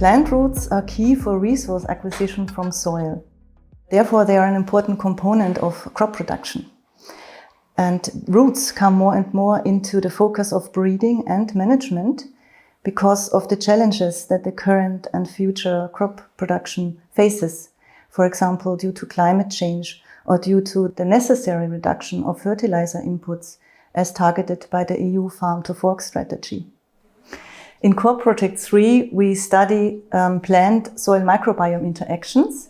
Plant roots are key for resource acquisition from soil. Therefore, they are an important component of crop production. And roots come more and more into the focus of breeding and management because of the challenges that the current and future crop production faces. For example, due to climate change or due to the necessary reduction of fertilizer inputs as targeted by the EU Farm to Fork strategy. In Core Project 3, we study plant-soil microbiome interactions,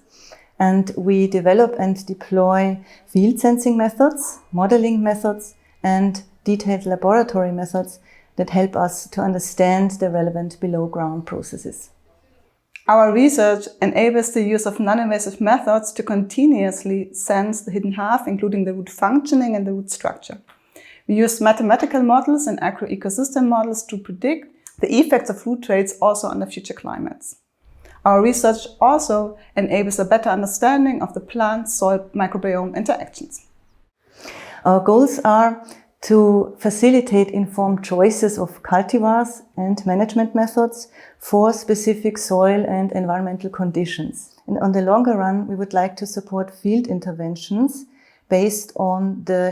and we develop and deploy field sensing methods, modeling methods, and detailed laboratory methods that help us to understand the relevant below-ground processes. Our research enables the use of non-invasive methods to continuously sense the hidden half, including the root functioning and the root structure. We use mathematical models and agroecosystem models to predict the effects of root traits also under future climates. Our research also enables a better understanding of the plant-soil microbiome interactions. Our goals are to facilitate informed choices of cultivars and management methods for specific soil and environmental conditions. And on the longer run, we would like to support field interventions based on the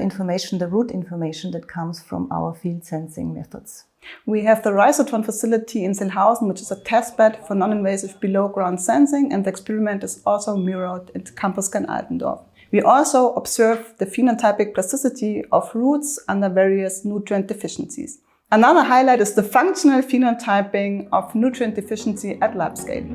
root information that comes from our field sensing methods. We have the Rhizotron facility in Seelhausen, which is a testbed for non-invasive below-ground sensing, and the experiment is also mirrored at Campus Altendorf. We also observe the phenotypic plasticity of roots under various nutrient deficiencies. Another highlight is the functional phenotyping of nutrient deficiency at lab scale.